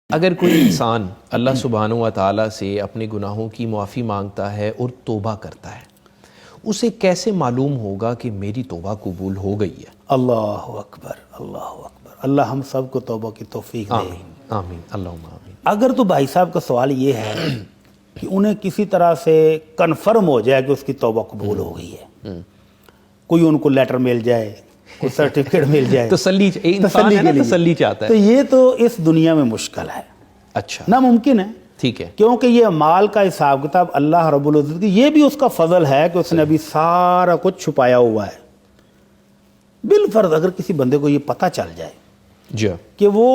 اگر کوئی انسان اللہ سبحانہ و تعالیٰ سے اپنے گناہوں کی معافی مانگتا ہے اور توبہ کرتا ہے، اسے کیسے معلوم ہوگا کہ میری توبہ قبول ہو گئی ہے؟ اللہ اکبر، اللہ اکبر، اللہ ہم سب کو توبہ کی توفیق دے۔ آمین آمین اللہم آمین۔ اگر تو بھائی صاحب کا سوال یہ ہے کہ انہیں کسی طرح سے کنفرم ہو جائے کہ اس کی توبہ قبول ہو گئی ہے، کوئی ان کو لیٹر مل جائے، کوئی سرٹیفکیٹ مل جائے، تسلی تسلی چاہتا ہے، تو یہ تو اس دنیا میں مشکل ہے، اچھا ناممکن ہے، ٹھیک ہے، کیونکہ یہ اعمال کا حساب کتاب اللہ رب العزت کی، یہ بھی اس کا فضل ہے کہ اس نے ابھی سارا کچھ چھپایا ہوا ہے۔ بالفرض اگر کسی بندے کو یہ پتہ چل جائے جی کہ وہ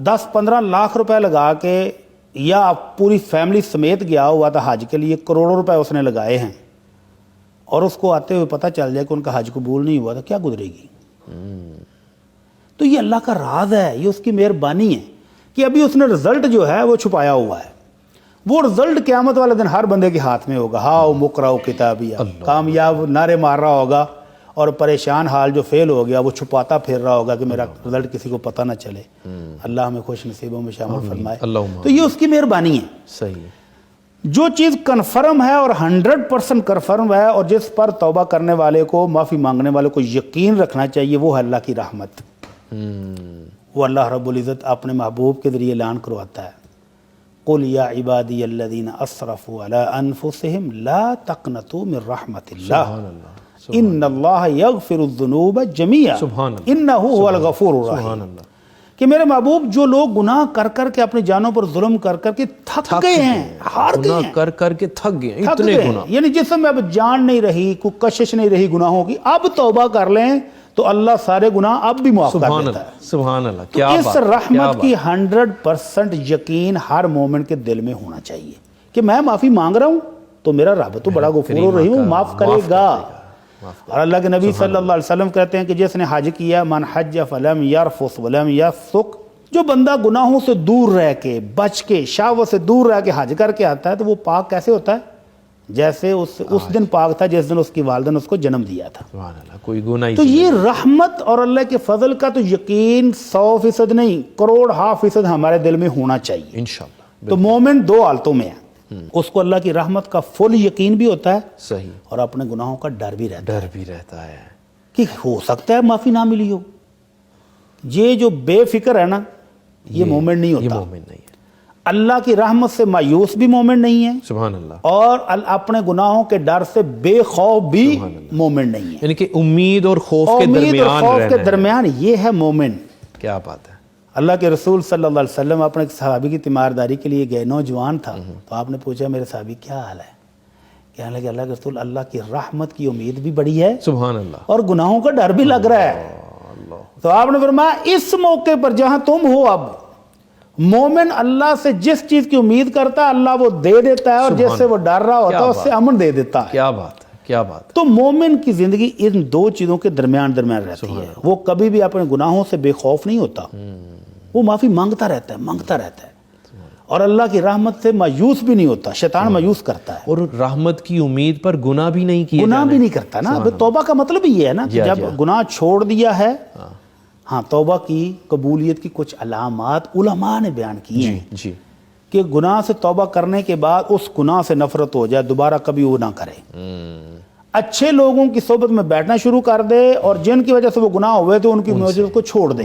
10-15 لاکھ روپے لگا کے یا پوری فیملی سمیت گیا ہوا تھا حج کے لیے، کروڑوں روپے اس نے لگائے ہیں، اور اس کو آتے ہوئے پتہ چل جائے کہ ان کا حج قبول نہیں ہوا، تو کیا گزرے گی؟ تو یہ اللہ کا راز ہے، یہ اس کی مہربانی ہے کہ ابھی اس نے رزلٹ جو ہے وہ چھپایا ہوا ہے، وہ رزلٹ قیامت والے دن ہر بندے کے ہاتھ میں ہوگا۔ ہاؤ مقرؤ کتابیہ، کامیاب نعرے مار رہا ہوگا، اور پریشان حال جو فیل ہو گیا وہ چھپاتا پھر رہا ہوگا کہ میرا رزلٹ کسی کو پتہ نہ چلے۔ اللہ ہمیں خوش نصیبوں میں شامل فرمائے۔ تو یہ اس کی مہربانی ہے۔ صحیح ہے۔ جو چیز کنفرم ہے اور 100% کنفرم ہے، اور جس پر توبہ کرنے والے کو، معافی مانگنے والے کو یقین رکھنا چاہیے، وہ ہے اللہ کی رحمت۔ وہ اللہ رب العزت اپنے محبوب کے ذریعے اعلان کرواتا ہے، قُلْ يَا عِبَادِيَ الَّذِينَ أَسْرَفُوا عَلَىٰ أَنفُسِهِمْ لَا تَقْنَطُوا مِن رَحْمَةِ اللَّهِ إِنَّ اللَّهَ يَغْفِرُ الذُّنُوبَ جَمِيعًا إِنَّهُ هُوَ الْغَفُورُ الرَّحِيمُ۔ کہ میرے محبوب، جو لوگ گناہ کر کر کے اپنی جانوں پر ظلم کر کر کے تھک گئے ہیں، ہار گئے ہیں، کر کر کے تھک گئے ہیں، اتنے گناہ، یعنی جسم میں اب جان نہیں رہی، کوئی کشش نہیں رہی گناہوں کی، اب توبہ کر لیں تو اللہ سارے گناہ اب بھی معاف کر دیتا ہے۔ سبحان اللہ، تو اس رحمت کی 100% یقین ہر مومن کے دل میں ہونا چاہیے کہ میں معافی مانگ رہا ہوں تو میرا رب تو بڑا غفور الرحیم ہوں، معاف کرے گا۔ اور اللہ کے نبی صلی اللہ علیہ وسلم کہتے ہیں کہ جس نے حج کیا، من حج فلم یرفث ولم یفسق، جو بندہ گناہوں سے دور رہ کے، بچ کے، شہوت سے دور رہ کے حج کر کے آتا ہے تو وہ پاک کیسے ہوتا ہے؟ جیسے اس دن پاک تھا جس دن اس کی والدہ نے اس کو جنم دیا تھا۔ سبحان اللہ، کوئی گناہ ہی تو یہ رحمت اور اللہ کے فضل کا تو یقین 100% نہیں، کروڑ 1/2% ہمارے دل میں ہونا چاہیے۔ انشاءاللہ۔ تو مومن دو حالتوں میں ہے، اس کو اللہ کی رحمت کا فل یقین بھی ہوتا ہے، صحیح، اور اپنے گناہوں کا ڈر بھی رہتا ہے کہ ہو سکتا ہے معافی نہ ملی ہو۔ یہ جو بے فکر ہے نا، یہ مومن نہیں ہوتا۔ یہ مومن نہیں ہے۔ اللہ کی رحمت سے مایوس بھی مومن نہیں ہے، سبحان اللہ، اور اپنے گناہوں کے ڈر سے بے خوف بھی مومن نہیں ہے۔ یعنی کہ امید اور خوف کے امید درمیان اور خوف رہنا کے ہے۔ درمیان یہ ہے مومن۔ کیا بات ہے۔ اللہ کے رسول صلی اللہ علیہ وسلم اپنے ایک صحابی کی تیمارداری کے لیے گئے، نوجوان تھا، تو آپ نے پوچھا میرے صحابی کیا حال ہے؟ کہنے لگے اللہ کے رسول، اللہ کی رحمت کی امید بھی بڑی ہے، سبحان اللہ، اور گناہوں کا ڈر بھی لگ رہا ہے۔ تو آپ نے فرمایا اس موقع پر جہاں تم ہو، اب مومن اللہ سے جس چیز کی امید کرتا ہے اللہ وہ دے دیتا ہے، اور جس سے وہ ڈر رہا ہوتا ہے اس سے امن دے دیتا ہے۔ کیا بات ہے، کیا بات ہے۔ تو مومن کی زندگی ان دو چیزوں کے درمیان رہتی ہے، وہ کبھی بھی اپنے گناہوں سے بے خوف نہیں ہوتا، وہ معافی مانگتا رہتا ہے، اور اللہ کی رحمت سے مایوس بھی نہیں ہوتا، شیطان مایوس کرتا ہے، اور رحمت کی امید پر گناہ بھی نہیں کیا، گناہ بھی نہیں کرتا نا۔ توبہ کا مطلب ہی یہ ہے نا کہ جب گناہ چھوڑ دیا ہے۔ ہاں، توبہ کی قبولیت کی کچھ علامات علماء نے بیان کی ہیں جی، کہ گناہ سے توبہ کرنے کے بعد اس گناہ سے نفرت ہو جائے، دوبارہ کبھی وہ نہ کرے، اچھے لوگوں کی صحبت میں بیٹھنا شروع کر دے، اور جن کی وجہ سے وہ گناہ ہوئے تو ان کی موجودت کو چھوڑ دے،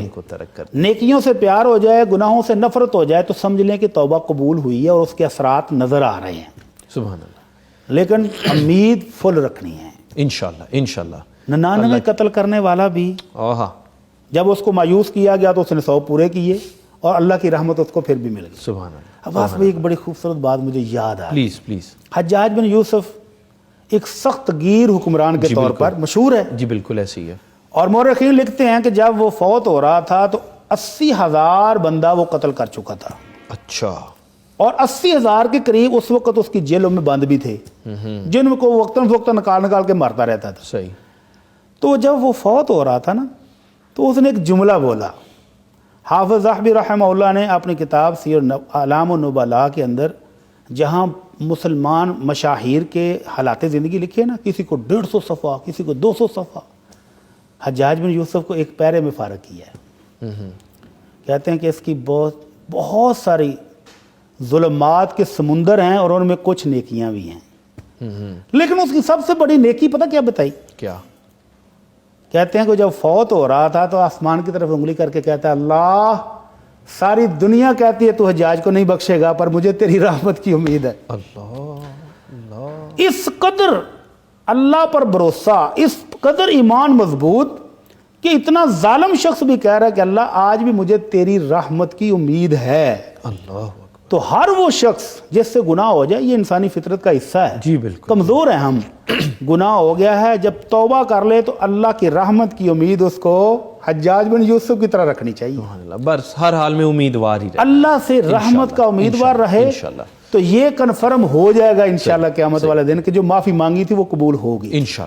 نیکیوں سے پیار ہو جائے، گناہوں سے نفرت ہو جائے، تو سمجھ لیں کہ توبہ قبول ہوئی ہے اور اس کے اثرات نظر آ رہے ہیں۔ سبحان اللہ۔ لیکن امید فل رکھنی ہے۔ انشاءاللہ، انشاءاللہ۔ 99 قتل کرنے والا بھی جب اس کو مایوس کیا گیا تو اس نے 100 پورے کیے، اور اللہ کی رحمت اس کو پھر بھی مل گئی۔ سبحان اللہ۔ عباس بھائی، ایک بڑی خوبصورت بات مجھے یاد آئی۔ پلیز۔ حجاج بن یوسف ایک سخت گیر حکمران کے طور پر مشہور ہے، جی بالکل ایسی ہے، اور مورخین لکھتے ہیں کہ جب وہ فوت ہو رہا تھا تو 80,000 بندہ وہ قتل کر چکا تھا، اچھا، اور 80,000 کے قریب اس وقت اس کی جیلوں میں بند بھی تھے، جن کو وقتاً فوقتاً نکال کے مارتا رہتا تھا۔ صحیح۔ تو جب وہ فوت ہو رہا تھا نا، تو اس نے ایک جملہ بولا۔ حافظ ذہبی رحمہ اللہ نے اپنی کتاب سیر اعلام النبلاء کے اندر جہاں مسلمان مشاہیر کے حالات زندگی لکھے نا، کسی کو 150 صفحہ، کسی کو 200 صفحہ، حجاج بن یوسف کو ایک پیرے میں فارغ کیا ہے۔ کہتے ہیں کہ اس کی بہت بہت ساری ظلمات کے سمندر ہیں اور ان میں کچھ نیکیاں بھی ہیں. لیکن اس کی سب سے بڑی نیکی پتہ کیا بتائی؟ کیا؟ کہتے ہیں کہ جب فوت ہو رہا تھا تو آسمان کی طرف انگلی کر کے کہتا ہے اللہ ساری دنیا کہتی ہے تو حجاج کو نہیں بخشے گا پر مجھے تیری رحمت کی امید ہے. اللہ اس قدر اللہ پر بھروسہ، اس قدر ایمان مضبوط کہ اتنا ظالم شخص بھی کہہ رہا ہے کہ اللہ آج بھی مجھے تیری رحمت کی امید ہے. اللہ. تو ہر وہ شخص جس سے گناہ ہو جائے، یہ انسانی فطرت کا حصہ ہے. جی بالکل. کمزور ہیں ہم، گناہ ہو گیا ہے، جب توبہ کر لے تو اللہ کی رحمت کی امید اس کو حجاج بن یوسف کی طرح رکھنی چاہیے. سبحان اللہ. بس ہر حال میں امیدوار ہی رہے. اللہ سے رحمت کا امیدوار رہے انشاءاللہ. تو یہ کنفرم ہو جائے گا انشاءاللہ قیامت والے دن کہ جو معافی مانگی تھی وہ قبول ہوگی. انشاءاللہ.